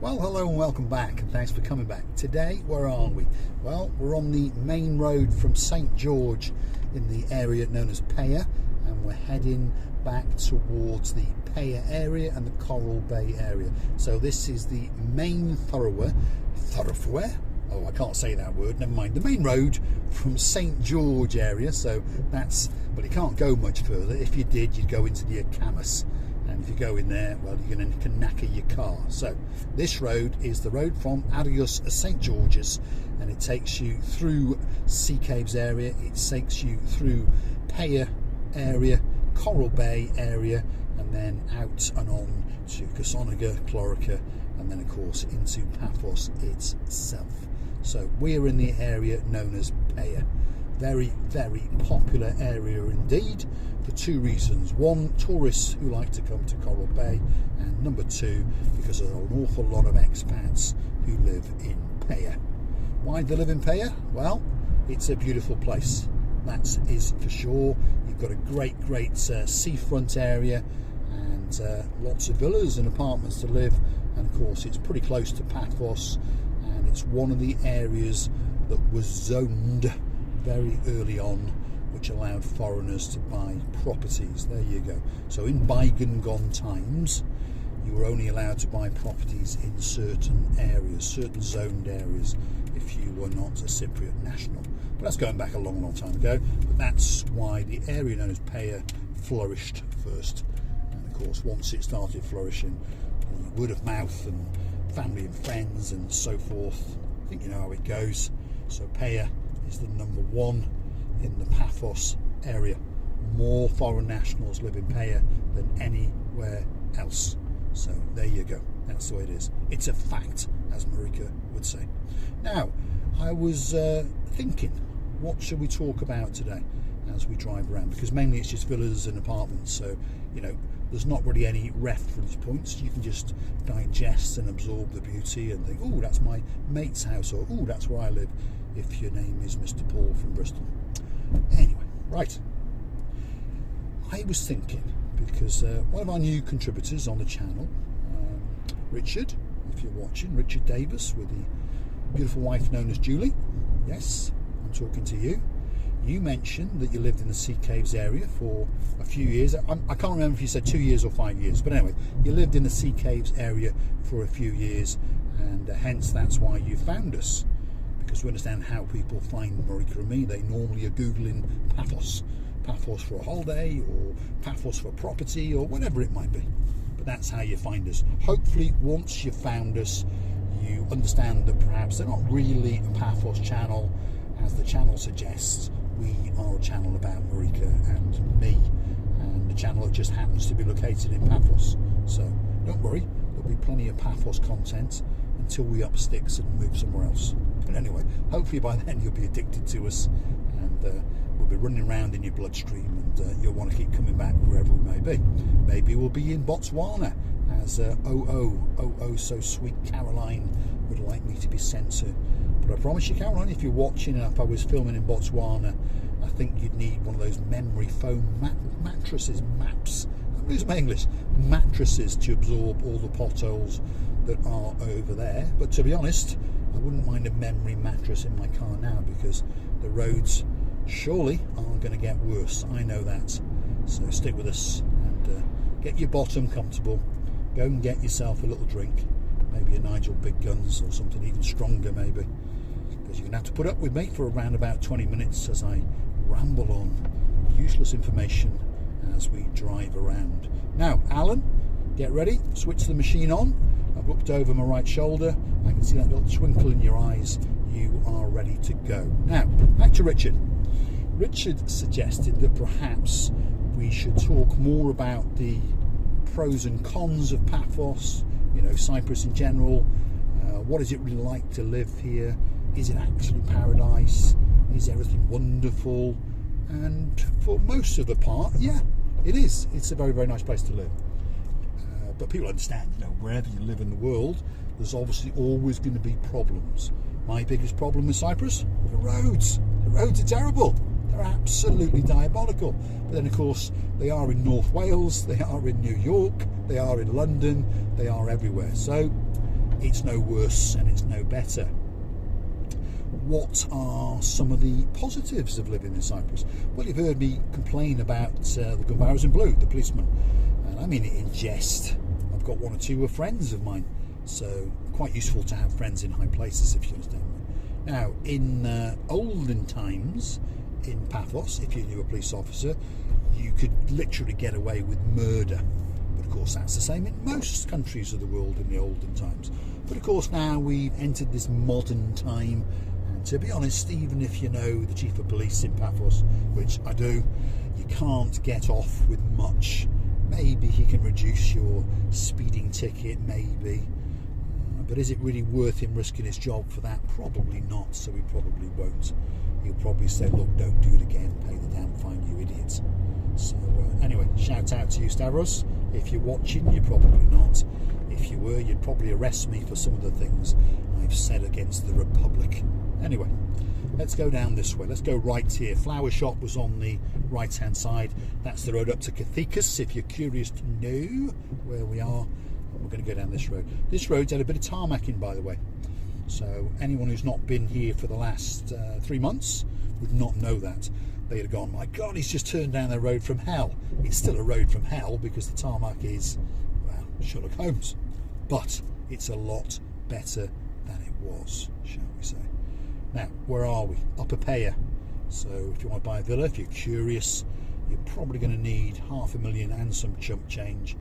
Well, hello and welcome back, and thanks for coming back. Today, where are we? Well, we're on the main road from St George in the area known as Paya, and we're heading back towards the Paya area and the Coral Bay area. So this is the main thoroughfare? Oh, I can't say that word, never mind. The main road from St George area, so that's, well, you can't go much further. If you did, you'd go into the Camas. And if you go in there, well, you're going to knacker your car. So this road is the road from Arius St George's, and it takes you through Sea Caves area, it takes you through Paya area, Coral Bay area, and then out and on to Casonaga, Clorica, and then of course into Paphos itself. So we're in the area known as Paya. Very, very popular area indeed, for two reasons. One, tourists who like to come to Coral Bay, and number two, because there are an awful lot of expats who live in Paya. Why do they live in Paya? Well, it's a beautiful place, that is for sure. You've got a great seafront area, and lots of villas and apartments to live, and of course it's pretty close to Paphos, and it's one of the areas that was zoned very early on, which allowed foreigners to buy properties. There you go. So in bygone times, you were only allowed to buy properties in certain areas, certain zoned areas, if you were not a Cypriot national. But that's going back a long time ago. But that's why the area known as Paya flourished first. And of course, once it started flourishing, the word of mouth and family and friends and so forth, I think you know how it goes. So Paya is the number one in the Paphos area. More foreign nationals live in Paya than anywhere else. So there you go. That's the way it is. It's a fact, as Marika would say. Now, I was thinking, what should we talk about today as we drive around? Because mainly it's just villas and apartments. So, you know, there's not really any reference points. You can just digest and absorb the beauty and think, oh, that's my mate's house, or oh, that's where I live, if your name is Mr. Paul from Bristol. Anyway, right. I was thinking, because one of our new contributors on the channel, Richard, if you're watching, Richard Davis, with the beautiful wife known as Julie. Yes, I'm talking to you. You mentioned that you lived in the Sea Caves area for a few years. I can't remember if you said 2 years or 5 years, but anyway, you lived in the Sea Caves area for a few years, and hence that's why you found us. Because we understand how people find Marika and me. They normally are Googling Paphos for a holiday, or Paphos for property, or whatever it might be. But that's how you find us. Hopefully, once you've found us, you understand that perhaps they're not really a Paphos channel, as the channel suggests. We are a channel about Marika and me, and the channel just happens to be located in Paphos. So don't worry, there'll be plenty of Paphos content until we up sticks and move somewhere else. But anyway, hopefully by then you'll be addicted to us, and we'll be running around in your bloodstream, and you'll want to keep coming back wherever we may be. Maybe we'll be in Botswana, as so sweet Caroline would like me to be sent to. But I promise you, Caroline, if you're watching, and if I was filming in Botswana, I think you'd need one of those memory foam mattresses, I'm losing my English, mattresses to absorb all the potholes that are over there. But to be honest, I wouldn't mind a memory mattress in my car now, because the roads surely aren't going to get worse. I know that. So stick with us and get your bottom comfortable. Go and get yourself a little drink, maybe a Nigel Big Guns or something even stronger maybe, because you're going to have to put up with me for around about 20 minutes as I ramble on useless information as we drive around. Now, Alan, get ready, switch the machine on. I've looked over my right shoulder, I can see that little twinkle in your eyes. You are ready to go. Now, back to Richard. Richard suggested that perhaps we should talk more about the pros and cons of Paphos, you know, Cyprus in general. What is it really like to live here? Is it actually paradise? Is everything wonderful? And for most of the part, yeah, it is. It's a very, very nice place to live. But people understand, you know, wherever you live in the world, there's obviously always going to be problems. My biggest problem with Cyprus? The roads. The roads are terrible. They're absolutely diabolical. But then, of course, they are in North Wales, they are in New York, they are in London, they are everywhere. So it's no worse and it's no better. What are some of the positives of living in Cyprus? Well, you've heard me complain about the gun barrels in blue, the policemen, and I mean it in jest. I've got one or two of friends of mine, so quite useful to have friends in high places, if you understand me. Now, in olden times in Paphos, if you knew a police officer, you could literally get away with murder. But of course that's the same in most countries of the world in the olden times. But of course now we've entered this modern time, and to be honest, even if you know the chief of police in Paphos, which I do, you can't get off with much. Maybe he can reduce your speeding ticket, maybe. But is it really worth him risking his job for that? Probably not, so he probably won't. He'll probably say, look, don't do it again, pay the damn fine, you idiots. So anyway, shout out to you, Stavros. If you're watching, you're probably not. If you were, you'd probably arrest me for some of the things I've said against the Republic. Anyway, let's go down this way. Let's go right here. Flower shop was on the right hand side. That's the road up to Cathecus, if you're curious to know where we are. We're going to go down this road. This road's had a bit of tarmacking, by the way, so anyone who's not been here for the last 3 months would not know that. They'd have gone, my God, he's just turned down the road from hell. It's still a road from hell because the tarmac is, well, Sherlock Holmes, but it's a lot better than it was, shall we say. Now, where are we? Upper Paya. So if you want to buy a villa, if you're curious, you're probably going to need $500,000 and some chump change.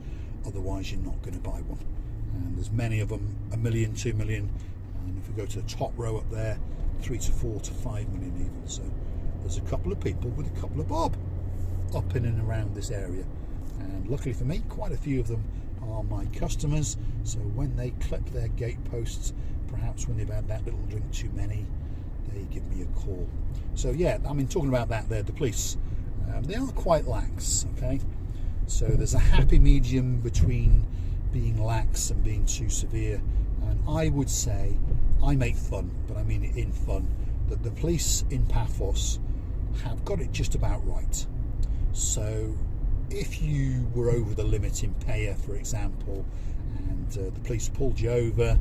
Otherwise you're not going to buy one, and there's many of them, $1 million, $2 million, and if we go to the top row up there, 3 to 4 to 5 million even. So there's a couple of people with a couple of bob up in and around this area, and luckily for me, quite a few of them are my customers, so when they clip their gate posts, perhaps when they've had that little drink too many, they give me a call. So yeah, I mean, talking about that there, the police, they are quite lax, okay? So there's a happy medium between being lax and being too severe, and I would say, I make fun, but I mean it in fun, that the police in Paphos have got it just about right. So if you were over the limit in Peyia, for example, and the police pulled you over,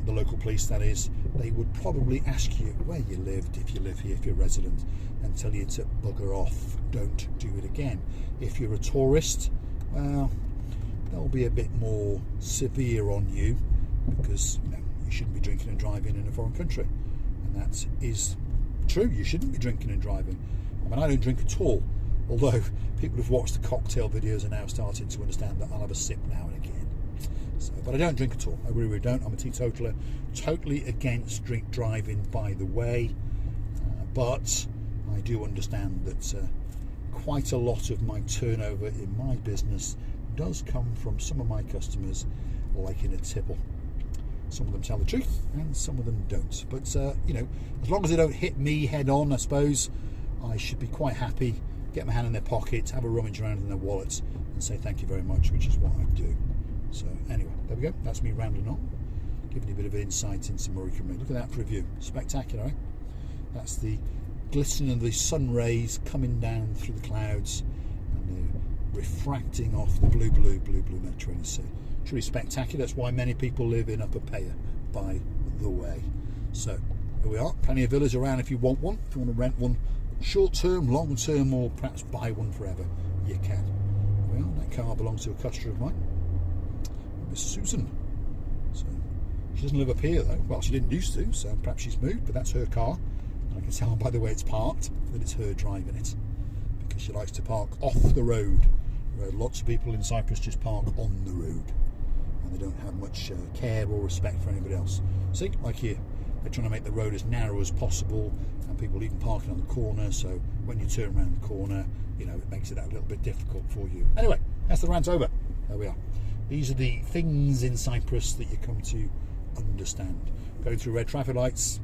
the local police that is, they would probably ask you where you lived, if you live here, if you're a resident, and tell you to bugger off, don't do it again. If you're a tourist, well, they'll be a bit more severe on you, because you shouldn't be drinking and driving in a foreign country, and that is true. You shouldn't be drinking and driving. I mean, I don't drink at all, although people who've watched the cocktail videos are now starting to understand that I'll have a sip now and again. So, but I don't drink at all. I really don't. I'm a teetotaler. Totally against drink driving, by the way. But I do understand that quite a lot of my turnover in my business does come from some of my customers liking a tipple. Some of them tell the truth and some of them don't. But, you know, as long as they don't hit me head on, I suppose, I should be quite happy. Get my hand in their pocket, have a rummage around in their wallets and say thank you very much, which is what I do. So anyway, there we go. That's me rounding on, giving you a bit of an insight into Murray Cymru. Look at that for a view. Spectacular, eh? That's the glistening of the sun rays coming down through the clouds and they're refracting off the blue Mediterranean Sea. Truly spectacular. That's why many people live in Upper Paya, by the way. So here we are. Plenty of villas around if you want one. If you want to rent one, short term, long term, or perhaps buy one forever, you can. Well, that car belongs to a customer of mine, Miss Susan. So she doesn't live up here though. Well, she didn't used to, so perhaps she's moved, but that's her car. And I can tell by the way it's parked that it's her driving it, because she likes to park off the road, where lots of people in Cyprus just park on the road and they don't have much care or respect for anybody else. See, like here, they're trying to make the road as narrow as possible, and people even parking on the corner, so when you turn around the corner, you know, it makes it a little bit difficult for you. Anyway, that's the rant over. There we are. These are the things in Cyprus that you come to understand. Going through red traffic lights,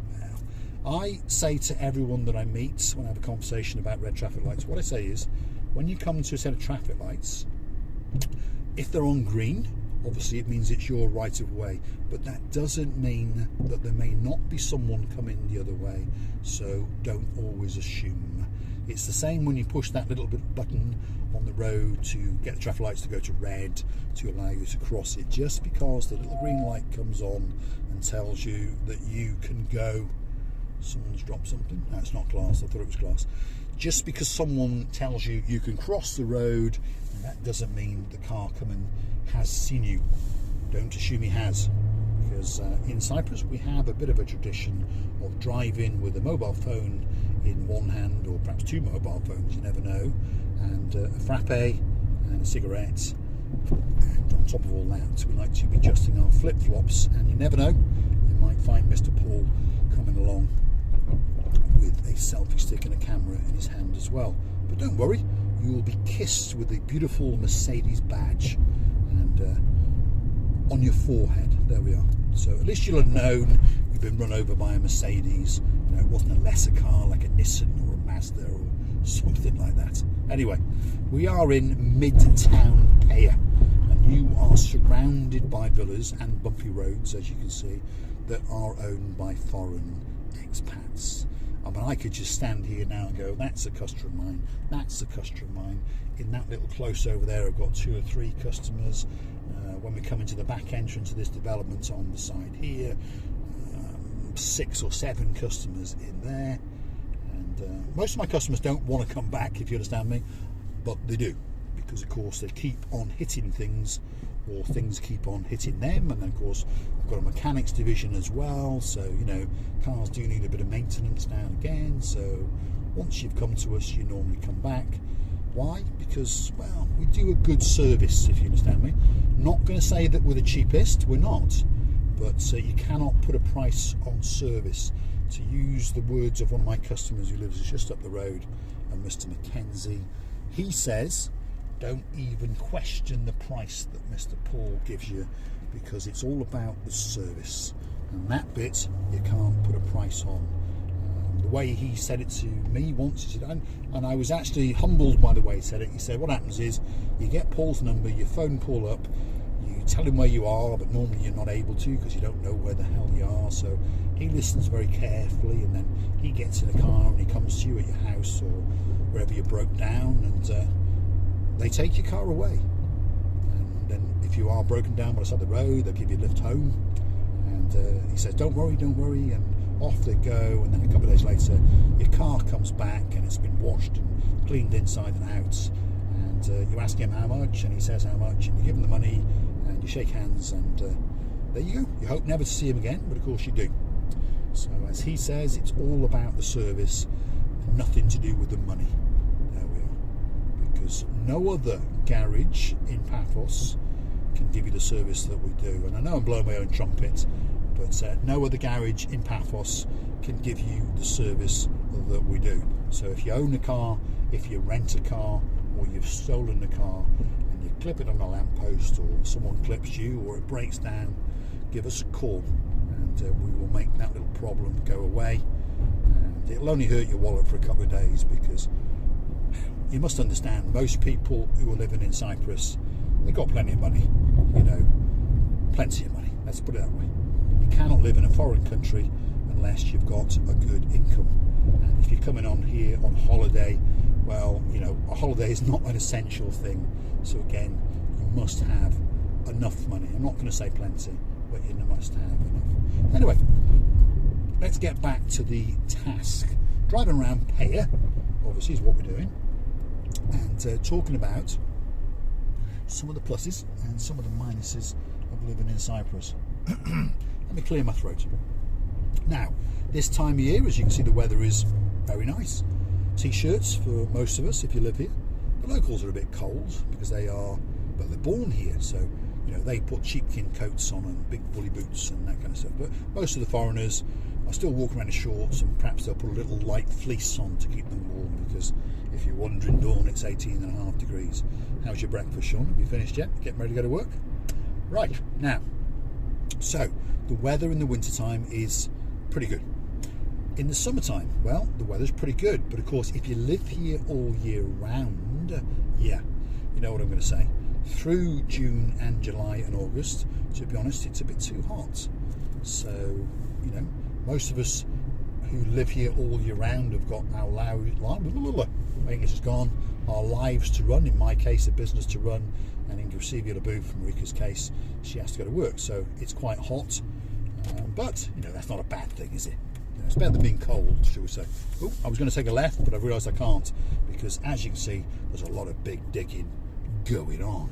I say to everyone that I meet when I have a conversation about red traffic lights, what I say is, when you come to a set of traffic lights, if they're on green, obviously it means it's your right of way, but that doesn't mean that there may not be someone coming the other way, so don't always assume. It's the same when you push that little bit button on the road to get the traffic lights to go to red to allow you to cross it. Just because the little green light comes on and tells you that you can go. Someone's dropped something. No, it's not glass. I thought it was glass. Just because someone tells you you can cross the road, that doesn't mean the car coming has seen you. Don't assume he has. Because in Cyprus we have a bit of a tradition of driving with a mobile phone in one hand, or perhaps two mobile phones, you never know, and a frappe and a cigarette, and on top of all that we like to be adjusting our flip-flops, and you never know, you might find Mr. Paul coming along with a selfie stick and a camera in his hand as well. But don't worry, you will be kissed with a beautiful Mercedes badge and on your forehead. There we are. So at least you'll have known you've been run over by a Mercedes. You know, it wasn't a lesser car like a Nissan or a Mazda or something like that. Anyway, we are in Midtown Paya, and you are surrounded by villas and bumpy roads, as you can see, that are owned by foreign expats. I mean, I could just stand here now and go, that's a customer of mine, that's a customer of mine. In that little close over there, I've got 2 or 3 customers. When we come into the back entrance of this development on the side here, 6 or 7 customers in there. And most of my customers don't want to come back, if you understand me, but they do, because of course they keep on hitting things, or things keep on hitting them. And then of course I've got a mechanics division as well, so you know, cars do need a bit of maintenance now and again. So once you've come to us, you normally come back. Why? Because, well, we do a good service, if you understand me. Not going to say that we're the cheapest, we're not, but you cannot put a price on service. To use the words of one of my customers who lives just up the road, and Mr. Mackenzie, he says, don't even question the price that Mr. Paul gives you, because it's all about the service, and that bit you can't put a price on. The way he said it to me once, he said, and I was actually humbled by the way he said it. He said, what happens is you get Paul's number, you phone Paul up, you tell him where you are, but normally you're not able to because you don't know where the hell you are. So he listens very carefully, and then he gets in a car and he comes to you at your house or wherever you broke down, and they take your car away. And then if you are broken down by the side of the road, they'll give you a lift home. And he says, don't worry, and off they go. And then a couple of days later your car comes back and it's been washed and cleaned inside and out, and you ask him how much, and he says how much, and you give him the money and you shake hands, and there you go. You hope never to see him again, but of course you do. So as he says, it's all about the service and nothing to do with the money. There we are. Because no other garage in Paphos can give you the service that we do. And I know I'm blowing my own trumpet, but no other garage in Paphos can give you the service that we do. So if you own a car, if you rent a car, or you've stolen a car and you clip it on a lamppost, or someone clips you, or it breaks down, give us a call, and we will make that little problem go away. And it'll only hurt your wallet for a couple of days, because you must understand, most people who are living in Cyprus, they've got plenty of money, you know, plenty of money, let's put it that way. You cannot live in a foreign country unless you've got a good income. And if you're coming on here on holiday, well, you know, a holiday is not an essential thing. So again, you must have enough money. I'm not going to say plenty, but you must have enough. Anyway, let's get back to the task. Driving around Peyia, obviously, is what we're doing, and talking about some of the pluses and some of the minuses of living in Cyprus. Let me clear my throat. Now, this time of year, as you can see, the weather is very nice. T-shirts for most of us if you live here. The locals are a bit cold because they are, but they're born here, so you know, they put sheepskin coats on and big woolly boots and that kind of stuff. But most of the foreigners are still walking around in shorts, and perhaps they'll put a little light fleece on to keep them warm, because if you're wandering dawn, it's 18.5 degrees. How's your breakfast, Sean? Have you finished yet? Getting ready to go to work? Right, now, so the weather in the wintertime is pretty good. In the summertime, well, the weather's pretty good, but of course if you live here all year round, yeah, you know what I'm going to say, through June and July and August, to be honest, it's a bit too hot. So, you know, most of us who live here all year round have got our English is gone, our lives to run, in my case a business to run, and in Gracevia Labu, from Marika's case, she has to go to work, so it's quite hot, but you know, that's not a bad thing, is it? You know, it's better than being cold, shall we say. Oh, I was going to take a left, but I've realised I can't, because as you can see, there's a lot of big digging going on.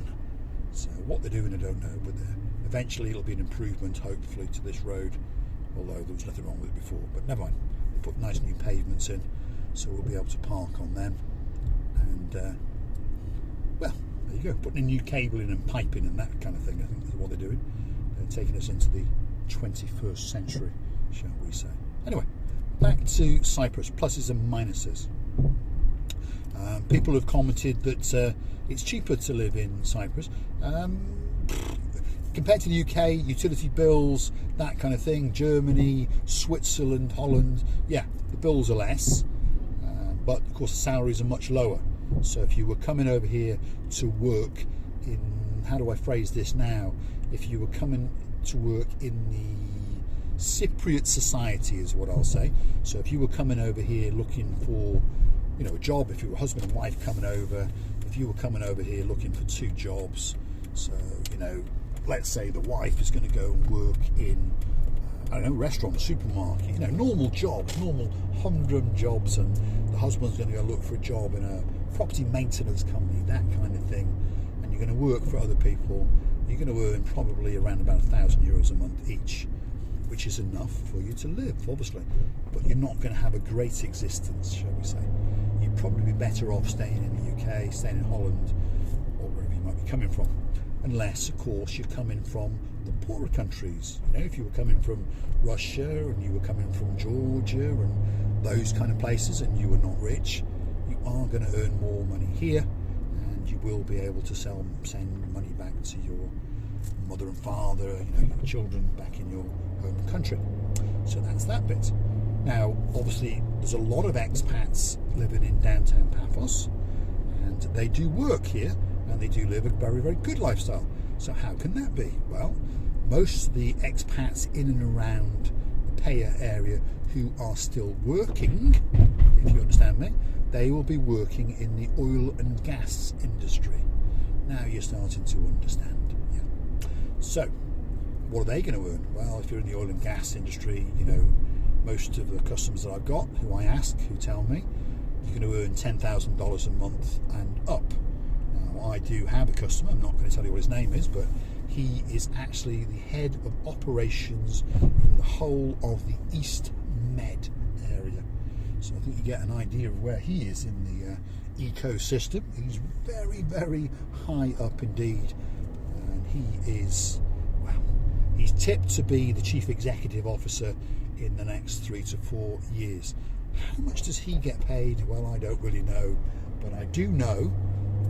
So what they're doing I don't know, but eventually it'll be an improvement, hopefully, to this road, although there was nothing wrong with it before, but never mind. They put nice new pavements in, so we'll be able to park on them, and well, there you go, putting in new cabling and piping and that kind of thing. I think is what they're doing. They're taking us into the 21st century, shall we say. Anyway, back to Cyprus, pluses and minuses. People have commented that it's cheaper to live in Cyprus. Compared to the UK, utility bills, that kind of thing, Germany, Switzerland, Holland, yeah, the bills are less, but of course the salaries are much lower. So if you were coming over here to work in, how do I phrase this now, if you were coming to work in the Cypriot society is what I'll say. So if you were coming over here looking for, you know, a job, if you were husband and wife coming over, if you were coming over here looking for 2 jobs, so, you know, let's say the wife is going to go and work in, I don't know, restaurant, supermarket, you know, normal jobs, normal humdrum jobs, and the husband's going to go look for a job in a property maintenance company, that kind of thing, and you're going to work for other people, you're going to earn probably around about €1,000 a month each, which is enough for you to live, obviously, but you're not going to have a great existence, shall we say. You'd probably be better off staying in the UK, staying in Holland, or wherever you might be coming from, unless, of course, you're coming from the poorer countries. You know, if you were coming from Russia and you were coming from Georgia and those kind of places, and you were not rich, you are going to earn more money here, and you will be able to send money back to your mother and father, you know, your children back in your home country. So that's that bit. Now, obviously, there's a lot of expats living in downtown Paphos, and they do work here, and they do live a very, very good lifestyle. So how can that be? Well, most of the expats in and around the Paya area who are still working, if you understand me, they will be working in the oil and gas industry. Now you're starting to understand. Yeah. So, what are they going to earn? Well, if you're in the oil and gas industry, you know, most of the customers that I've got, who I ask, who tell me, you're going to earn $10,000 a month and up. I do have a customer, I'm not going to tell you what his name is, but he is actually the head of operations in the whole of the East Med area. So I think you get an idea of where he is in the ecosystem. He's very, very high up indeed, and he is, well, he's tipped to be the chief executive officer in the next 3 to 4 years. How much does he get paid? Well, I don't really know, but I do know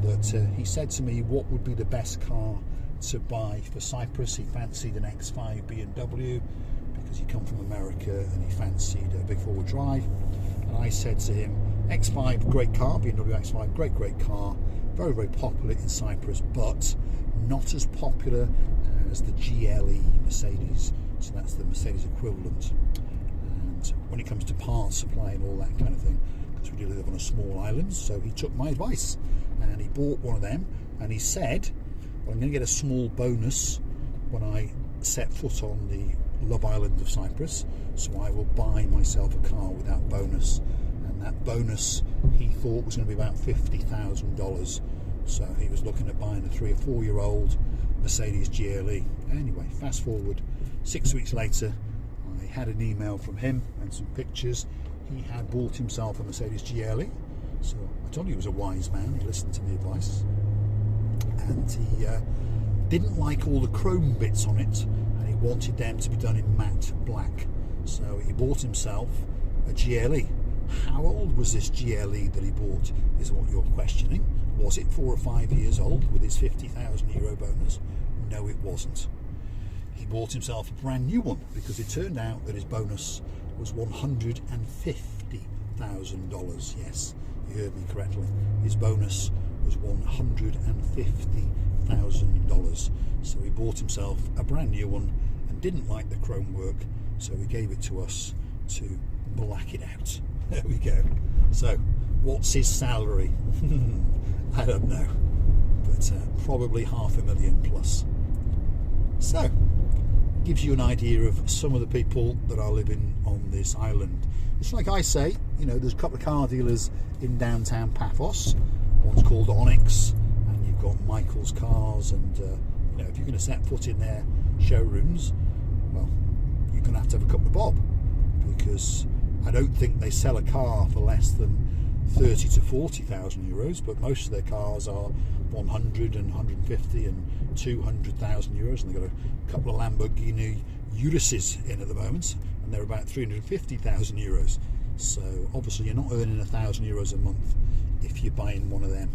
that he said to me what would be the best car to buy for Cyprus. He fancied an X5 BMW because he come from America, and he fancied a big 4-wheel drive. And I said to him, X5, great car, BMW X5, great car, very, very popular in Cyprus, but not as popular as the GLE Mercedes. So that's the Mercedes equivalent. And when it comes to parts supply and all that kind of thing, because we do live on a small island, so he took my advice and he bought one of them, and he said, well, I'm going to get a small bonus when I set foot on the Love Island of Cyprus, so I will buy myself a car with that bonus, and that bonus he thought was going to be about $50,000, so he was looking at buying a 3 or 4 year old Mercedes GLE. Anyway, fast forward 6 weeks later, I had an email from him and some pictures. He had bought himself a Mercedes GLE, so I told you he was a wise man. He listened to the advice, and he didn't like all the chrome bits on it, and he wanted them to be done in matte black. So he bought himself a GLE. How old was this GLE that he bought is what you're questioning. Was it 4 or 5 years old with his €50,000 bonus? No, it wasn't. He bought himself a brand new one because it turned out that his bonus was $150,000. Yes, you heard me correctly. His bonus was $150,000. So he bought himself a brand new one and didn't like the chrome work, so he gave it to us to black it out. There we go. So what's his salary? I don't know, but probably $500,000 plus. So gives you an idea of some of the people that are living on this island. It's like I say, you know, there's a couple of car dealers in downtown Paphos. One's called Onyx, and you've got Michael's Cars, and you know, if you're going to set foot in their showrooms, well, you're going to have a couple of bob, because I don't think they sell a car for less than 30 to 40,000 euros, but most of their cars are 100 and 150 and 200,000 euros, and they've got a couple of Lamborghini Uruses in at the moment, and they're about 350,000 euros. So obviously you're not earning €1,000 a month if you're buying one of them.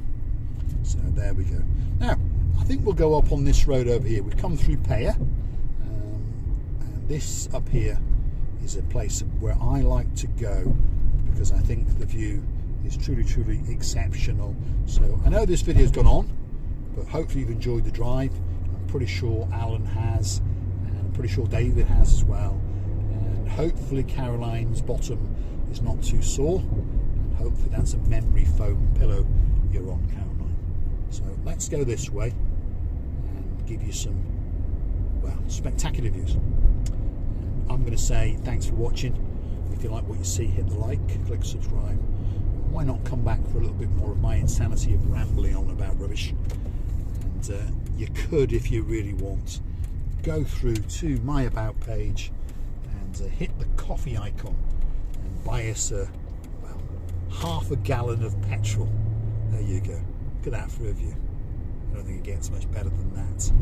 So there we go. Now I think we'll go up on this road over here. We've come through Paya, and this up here is a place where I like to go because I think the view is truly exceptional. So I know this video's gone on, but hopefully you've enjoyed the drive. I'm pretty sure Alan has, and I'm pretty sure David has as well, and hopefully Caroline's bottom is not too sore, and hopefully that's a memory foam pillow you're on, Caroline. So let's go this way and give you some, well, spectacular views. And I'm going to say thanks for watching. If you like what you see, hit the like, click subscribe. Why not come back for a little bit more of my insanity of rambling on about rubbish? And you could, if you really want, go through to my about page and hit the coffee icon and buy us well, half a gallon of petrol. There you go. Look at that for a view. I don't think it gets much better than that.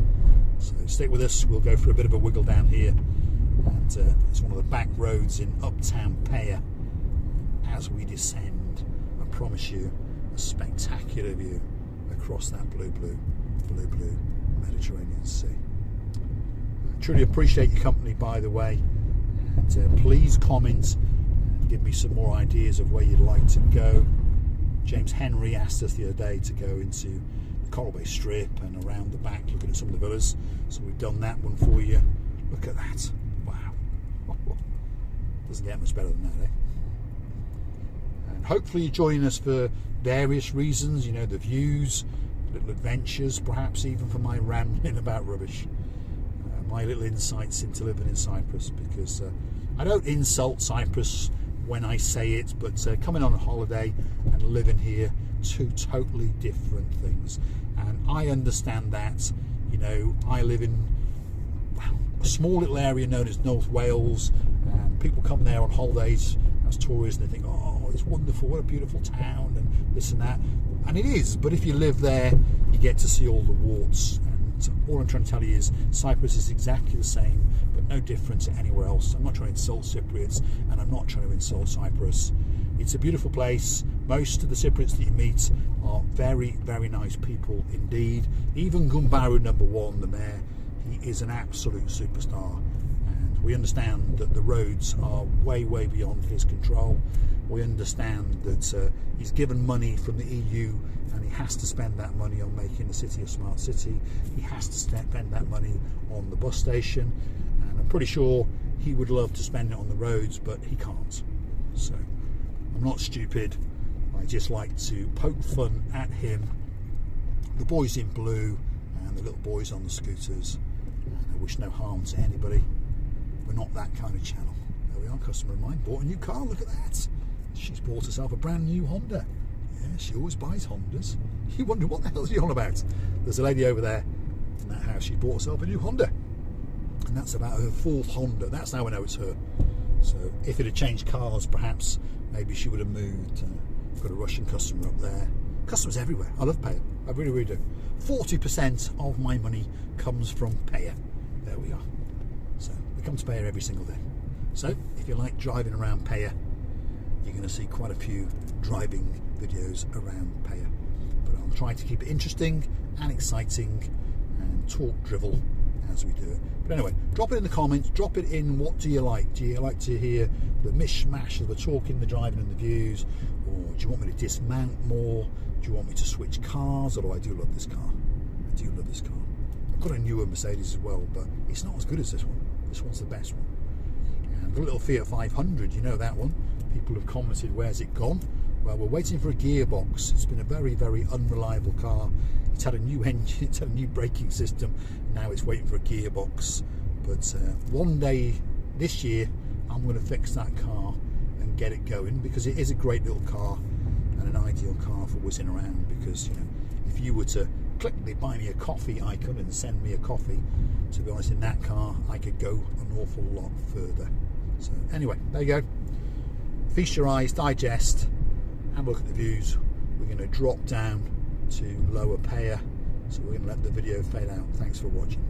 So stick with us. We'll go for a bit of a wiggle down here, and it's one of the back roads in uptown Paya. As we descend, I promise you a spectacular view across that blue Mediterranean Sea. I truly appreciate your company, by the way, and please comment and give me some more ideas of where you'd like to go. James Henry asked us the other day to go into the Coral Bay Strip and around the back looking at some of the villas, so we've done that one for you. Look at that. Wow. Doesn't get much better than that, eh? And hopefully you're joining us for various reasons, you know, the views, little adventures, perhaps even for my rambling about rubbish, my little insights into living in Cyprus, because I don't insult Cyprus when I say it, but coming on a holiday and living here, two totally different things. And I understand that, you know, I live in a small little area known as North Wales, and people come there on holidays as tourists and they think, oh, it's wonderful, what a beautiful town, and this and that. And it is, but if you live there, you get to see all the warts. And all I'm trying to tell you is Cyprus is exactly the same, but no different to anywhere else. I'm not trying to insult Cypriots, and I'm not trying to insult Cyprus. It's a beautiful place. Most of the Cypriots that you meet are very nice people indeed. Even Gumbaru #1, the mayor, he is an absolute superstar. And we understand that the roads are way beyond his control. We understand that he's given money from the EU, and he has to spend that money on making the city a smart city. He has to spend that money on the bus station, and I'm pretty sure he would love to spend it on the roads, but he can't. So I'm not stupid. I just like to poke fun at him, the boys in blue and the little boys on the scooters, and I wish no harm to anybody. We're not that kind of channel. There we are, customer of mine bought a new car. Look at that. She's bought herself a brand new Honda. Yeah, she always buys Hondas. You wonder what the hell is she on about. There's a lady over there in that house. She bought herself a new Honda, and that's about her fourth Honda. That's how I know it's her. So if it had changed cars, perhaps maybe she would have moved. Got a Russian customer up there. Customers everywhere. I love Paya. I really do. 40% of my money comes from Paya. There we are. So we come to Paya every single day. So if you like driving around Paya, you're going to see quite a few driving videos around Paya. But I'll try to keep it interesting and exciting and talk drivel as we do it. But anyway, drop it in the comments, drop it in, what do you like? Do you like to hear the mishmash of the talking, the driving and the views? Or do you want me to dismount more? Do you want me to switch cars? Although I do love this car. I do love this car. I've got a newer Mercedes as well, but it's not as good as this one. This one's the best one. And the little Fiat 500, you know that one. People have commented, where's it gone? Well, we're waiting for a gearbox. It's been a very, very unreliable car. It's had a new engine, it's had a new braking system. Now it's waiting for a gearbox. But one day this year, I'm going to fix that car and get it going, because it is a great little car and an ideal car for whizzing around. Because, you know, if you were to click the buy me a coffee icon and send me a coffee, to be honest, in that car I could go an awful lot further. So anyway, there you go. Feast your eyes, digest, have a look at the views. We're going to drop down to lower Paya, so we're going to let the video fade out. Thanks for watching.